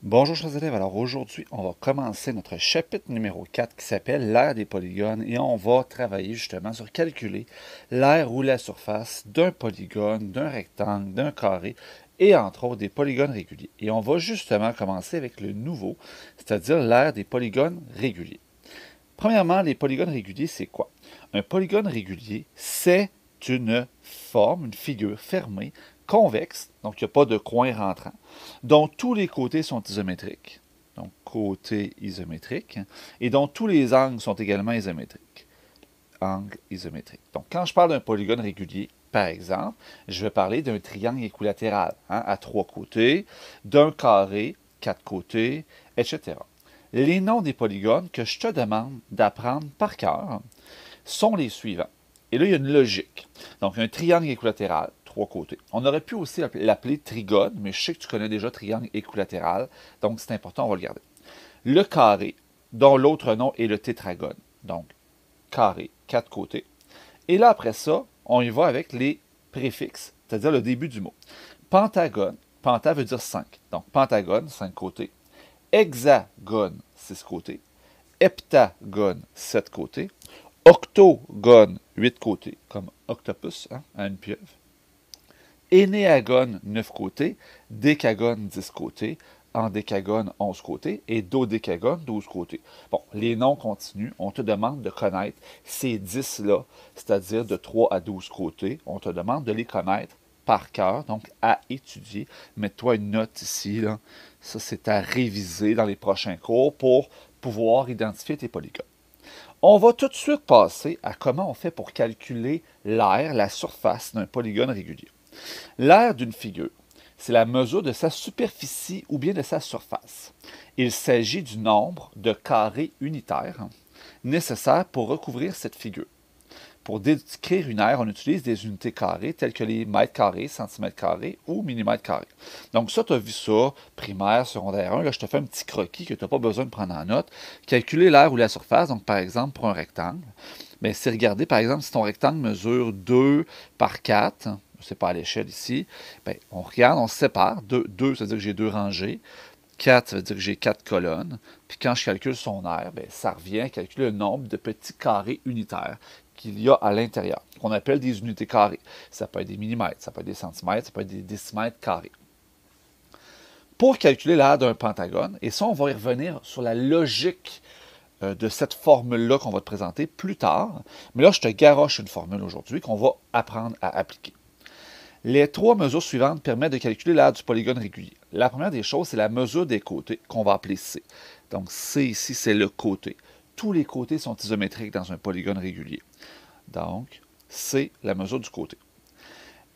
Bonjour chers élèves, alors aujourd'hui on va commencer notre chapitre numéro 4 qui s'appelle l'aire des polygones et on va travailler justement sur calculer l'aire ou la surface d'un polygone, d'un rectangle, d'un carré et entre autres des polygones réguliers. Et on va justement commencer avec le nouveau, c'est-à-dire l'aire des polygones réguliers. Premièrement, les polygones réguliers, c'est quoi? Un polygone régulier, c'est une forme, une figure fermée, convexe, donc il n'y a pas de coin rentrant, dont tous les côtés sont isométriques, donc côté isométrique, et dont tous les angles sont également isométriques, angle isométrique. Donc quand je parle d'un polygone régulier, par exemple, je vais parler d'un triangle équilatéral, à trois côtés, d'un carré, quatre côtés, etc. Les noms des polygones que je te demande d'apprendre par cœur sont les suivants. Et là, il y a une logique. Donc, un triangle équilatéral, trois côtés. On aurait pu aussi l'appeler trigone, mais je sais que tu connais déjà triangle équilatéral, donc c'est important, on va le garder. Le carré, dont l'autre nom est le tétragone. Donc, carré, quatre côtés. Et là, après ça, on y va avec les préfixes, c'est-à-dire le début du mot. Pentagone, penta veut dire 5. Donc, pentagone, 5 côtés. Hexagone, 6 côtés. Heptagone, 7 côtés. Octogone, 8 côtés, comme octopus, à une pieuvre. Énéagone, 9 côtés. Décagone, 10 côtés. Endécagone, 11 côtés. Et dodécagone, 12 côtés. Bon, les noms continuent. On te demande de connaître ces 10-là, c'est-à-dire de 3 à 12 côtés. On te demande de les connaître par cœur, donc à étudier. Mets-toi une note ici, là. Ça, c'est à réviser dans les prochains cours pour pouvoir identifier tes polygones. On va tout de suite passer à comment on fait pour calculer l'aire, la surface d'un polygone régulier. L'aire d'une figure, c'est la mesure de sa superficie ou bien de sa surface. Il s'agit du nombre de carrés unitaires nécessaires pour recouvrir cette figure. Pour décrire une aire, on utilise des unités carrées telles que les mètres carrés, centimètres carrés ou millimètres carrés. Donc ça, tu as vu ça, primaire, secondaire 1. Là, je te fais un petit croquis que tu n'as pas besoin de prendre en note. Calculer l'aire ou la surface, donc par exemple pour un rectangle, bien, c'est regarder par exemple si ton rectangle mesure 2 par 4, c'est pas à l'échelle ici, bien, on regarde, on se sépare. 2, ça veut dire que j'ai deux rangées. 4, ça veut dire que j'ai 4 colonnes. Puis quand je calcule son aire, bien, ça revient à calculer le nombre de petits carrés unitaires qu'il y a à l'intérieur, qu'on appelle des unités carrées. Ça peut être des millimètres, ça peut être des centimètres, ça peut être des décimètres carrés. Pour calculer l'aire d'un pentagone, et ça, on va y revenir sur la logique de cette formule-là qu'on va te présenter plus tard, mais là, je te garoche une formule aujourd'hui qu'on va apprendre à appliquer. Les trois mesures suivantes permettent de calculer l'aire du polygone régulier. La première des choses, c'est la mesure des côtés, qu'on va appeler C. Donc, C ici, c'est le côté. Tous les côtés sont isométriques dans un polygone régulier. Donc, c'est la mesure du côté.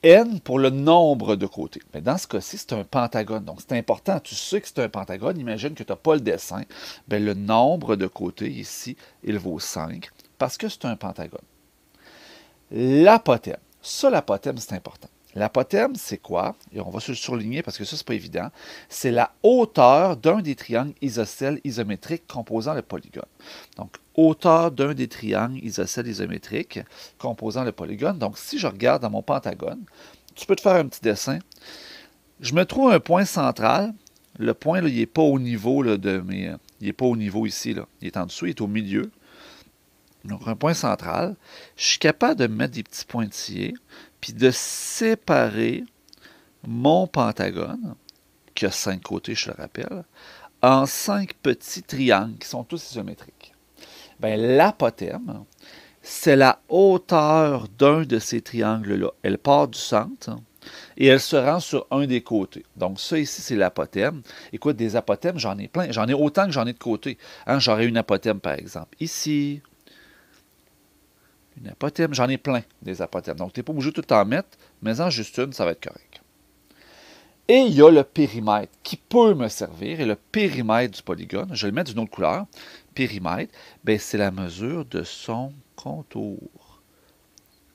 N pour le nombre de côtés. Mais dans ce cas-ci, c'est un pentagone. Donc, c'est important. Tu sais que c'est un pentagone. Imagine que tu n'as pas le dessin. Bien, le nombre de côtés ici, il vaut 5 parce que c'est un pentagone. L'apothème. Ça, l'apothème, c'est important. L'apothème, c'est quoi? Et on va se le surligner parce que ça, c'est pas évident. C'est la hauteur d'un des triangles isocèles isométriques composant le polygone. Donc, hauteur d'un des triangles isocèles isométriques composant le polygone. Donc, si je regarde dans mon pentagone, tu peux te faire un petit dessin. Je me trouve un point central. Le point, là, il n'est pas au niveau là, de mes... il n'est pas au niveau ici. Là. Il est en dessous, il est au milieu. Donc, un point central. Je suis capable de mettre des petits pointillés, puis de séparer mon pentagone, qui a 5 côtés, je le rappelle, en 5 petits triangles qui sont tous isométriques. Bien, l'apothème, c'est la hauteur d'un de ces triangles-là. Elle part du centre et elle se rend sur un des côtés. Donc, ça ici, c'est l'apothème. Écoute, des apothèmes, j'en ai plein. J'en ai autant que j'en ai de côtés. J'aurais une apothème, par exemple, ici. Une apothème, j'en ai plein des apothèmes. Donc, tu n'es pas obligé de tout en mettre, mais en juste une, ça va être correct. Et il y a le périmètre qui peut me servir. Et le périmètre du polygone, je vais le mettre d'une autre couleur. Périmètre, ben, c'est la mesure de son contour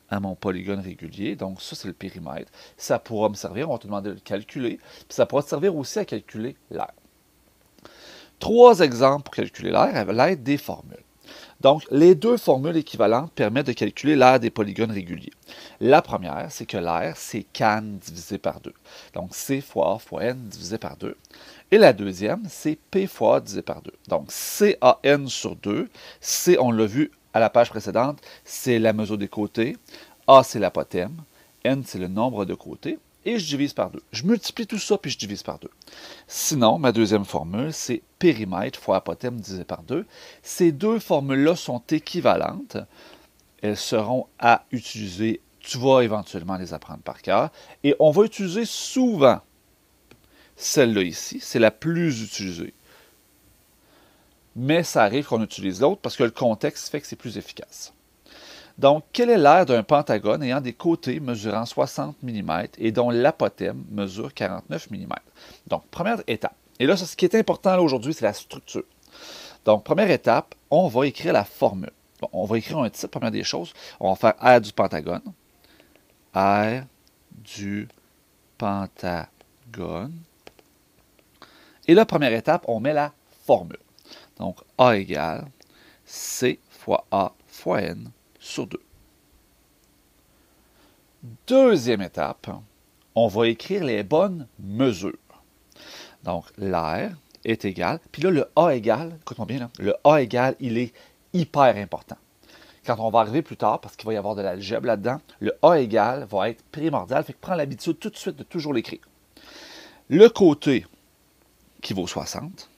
à mon polygone régulier. Donc, ça, c'est le périmètre. Ça pourra me servir, on va te demander de le calculer. Puis ça pourra te servir aussi à calculer l'aire. 3 exemples pour calculer l'aire à l'aide des formules. Donc, les deux formules équivalentes permettent de calculer l'aire des polygones réguliers. La première, c'est que l'aire, c'est can divisé par 2. Donc, C fois A fois N divisé par 2. Et la deuxième, c'est P fois A divisé par 2. Donc, CAN sur 2. C, on l'a vu à la page précédente, c'est la mesure des côtés. A, c'est l'apothème. N, c'est le nombre de côtés. Et je divise par 2. Je multiplie tout ça, puis je divise par 2. Sinon, ma deuxième formule, c'est périmètre fois apothème divisé par 2. Ces deux formules-là sont équivalentes. Elles seront à utiliser. Tu vas éventuellement les apprendre par cœur. Et on va utiliser souvent celle-là ici. C'est la plus utilisée. Mais ça arrive qu'on utilise l'autre parce que le contexte fait que c'est plus efficace. Donc, quelle est l'aire d'un pentagone ayant des côtés mesurant 60 mm et dont l'apothème mesure 49 mm? Donc, première étape. Et là, ce qui est important aujourd'hui, c'est la structure. Donc, première étape, on va écrire la formule. Bon, on va écrire un titre, première des choses. On va faire aire du pentagone. Aire du pentagone. Et là, première étape, on met la formule. Donc, A égale C fois A fois N sur 2. Deuxième étape, on va écrire les bonnes mesures. Donc, l'aire est égal, puis là, le A égal, écoute-moi bien, là, le A égal, il est hyper important. Quand on va arriver plus tard, parce qu'il va y avoir de l'algèbre là-dedans, le A égal va être primordial, fait que prends l'habitude tout de suite de toujours l'écrire. Le côté qui vaut 60,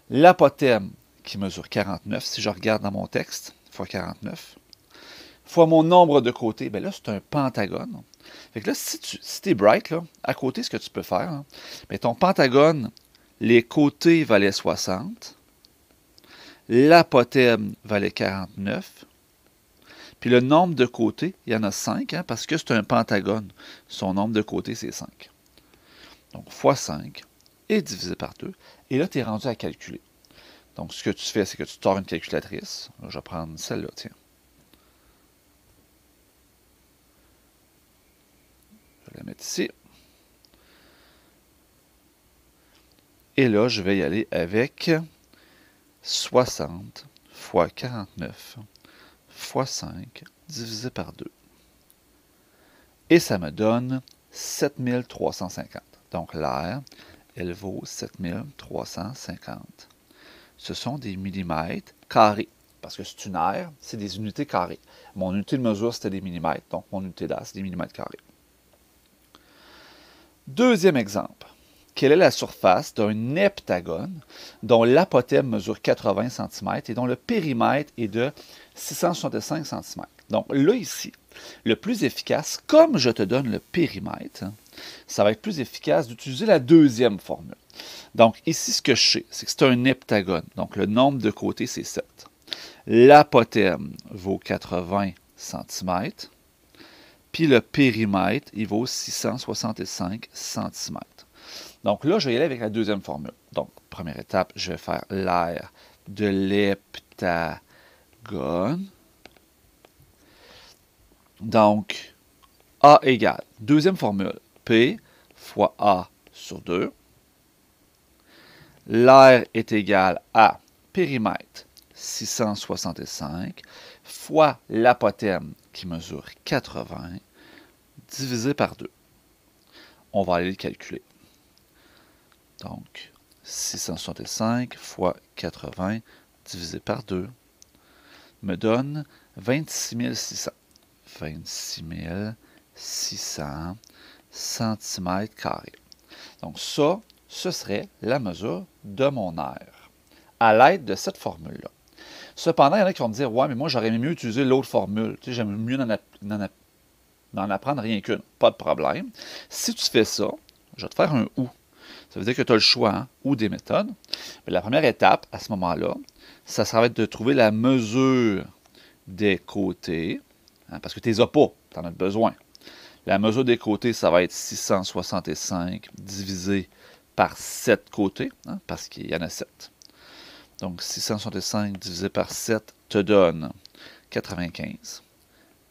l'apothème qui mesure 49, si je regarde dans mon texte, fois 49, fois mon nombre de côtés, bien là, c'est un pentagone. Fait que là, si tu es bright, là, à côté, ce que tu peux faire, hein, bien, ton pentagone, les côtés valaient 60, l'apothème valait 49, puis le nombre de côtés, il y en a 5, hein, parce que c'est un pentagone. Son nombre de côtés, c'est 5. Donc, fois 5 et divisé par 2. Et là, tu es rendu à calculer. Donc, ce que tu fais, c'est que tu tords une calculatrice. Je vais prendre celle-là, tiens. Je vais la mettre ici. Et là, je vais y aller avec 60 fois 49 fois 5 divisé par 2. Et ça me donne 7350. Donc, l'aire, elle vaut 7350. Ce sont des millimètres carrés. Parce que c'est une aire, c'est des unités carrées. Mon unité de mesure, c'était des millimètres. Donc, mon unité d'aire, c'est des millimètres carrés. Deuxième exemple. Quelle est la surface d'un heptagone dont l'apothème mesure 80 cm et dont le périmètre est de 665 cm? Donc là, ici, le plus efficace, comme je te donne le périmètre, ça va être plus efficace d'utiliser la deuxième formule. Donc ici, ce que je sais, c'est que c'est un heptagone. Donc le nombre de côtés, c'est 7. L'apothème vaut 80 cm. Puis le périmètre, il vaut 665 cm. Donc là, je vais y aller avec la deuxième formule. Donc, première étape, je vais faire l'aire de l'heptagone. Donc, A égale, deuxième formule, P fois A sur 2. L'aire est égal à périmètre 665 fois l'apothème qui mesure 80 divisé par 2. On va aller le calculer. Donc, 665 fois 80 divisé par 2 me donne 26 600. 26 600 cm². Donc ça, ce serait la mesure de mon aire à l'aide de cette formule-là. Cependant, il y en a qui vont me dire « Ouais, mais moi, j'aurais mieux utiliser l'autre formule. Tu sais, j'aime mieux n'en apprendre rien qu'une. » Pas de problème. Si tu fais ça, je vais te faire un « ou ». Ça veut dire que tu as le choix, hein, ou des méthodes. Mais la première étape, à ce moment-là, ça va être de trouver la mesure des côtés, hein, parce que tu ne les as pas, tu en as besoin. La mesure des côtés, ça va être 665 divisé par 7 côtés, hein, parce qu'il y en a 7. Donc, 665 divisé par 7 te donne 95.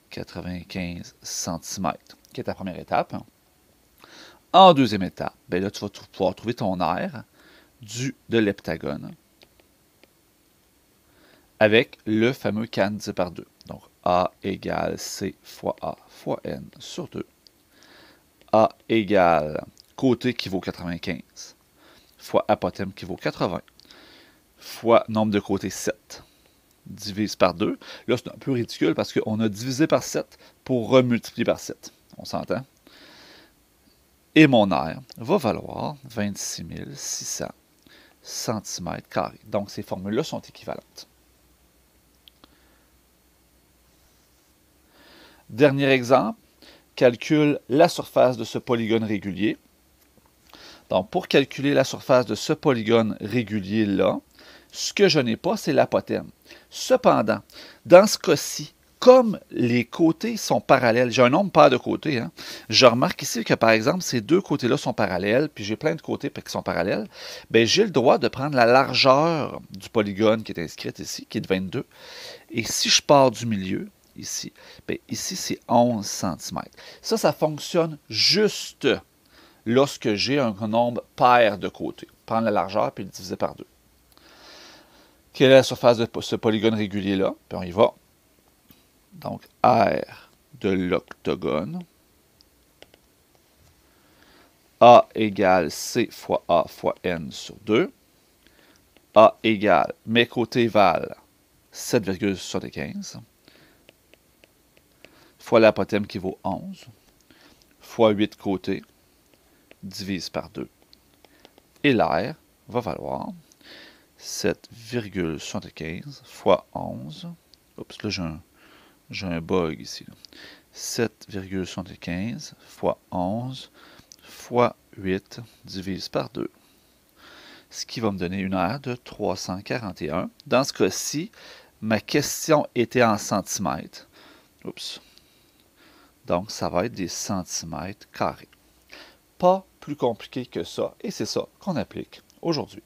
95 cm, qui est ta première étape. En deuxième étape, bien là, tu vas pouvoir trouver ton aire de l'heptagone. avec le fameux can divisé par 2. Donc, A égale C fois A fois N sur 2. A égale côté qui vaut 95 fois apothème qui vaut 80 fois nombre de côtés 7 divise par 2. Là, c'est un peu ridicule parce qu'on a divisé par 7 pour remultiplier par 7. On s'entend? Et mon R va valoir 26 600 cm². Donc, ces formules-là sont équivalentes. Dernier exemple, calcule la surface de ce polygone régulier. Donc, pour calculer la surface de ce polygone régulier-là, ce que je n'ai pas, c'est l'apothème. Cependant, dans ce cas-ci, comme les côtés sont parallèles, j'ai un nombre pair de côtés, hein, je remarque ici que, par exemple, ces deux côtés-là sont parallèles, puis j'ai plein de côtés qui sont parallèles, bien, j'ai le droit de prendre la largeur du polygone qui est inscrite ici, qui est de 22, et si je pars du milieu, ici, bien, ici, c'est 11 cm. Ça fonctionne juste lorsque j'ai un nombre pair de côtés. Prendre la largeur puis le diviser par 2. Quelle est la surface de ce polygone régulier-là? Puis on y va. Donc, R de l'octogone. A égale C fois A fois N sur 2. A égale, mes côtés valent 7,75 fois l'apothème qui vaut 11 fois 8 côtés divise par 2. Et l'air va valoir 7,75 fois 11. Oups, là j'ai un bug ici. 7,75 fois 11 fois 8 divise par 2. Ce qui va me donner une aire de 341. Dans ce cas-ci, ma question était en centimètres. Oups. Donc, ça va être des centimètres carrés. Pas plus compliqué que ça, et c'est ça qu'on applique aujourd'hui.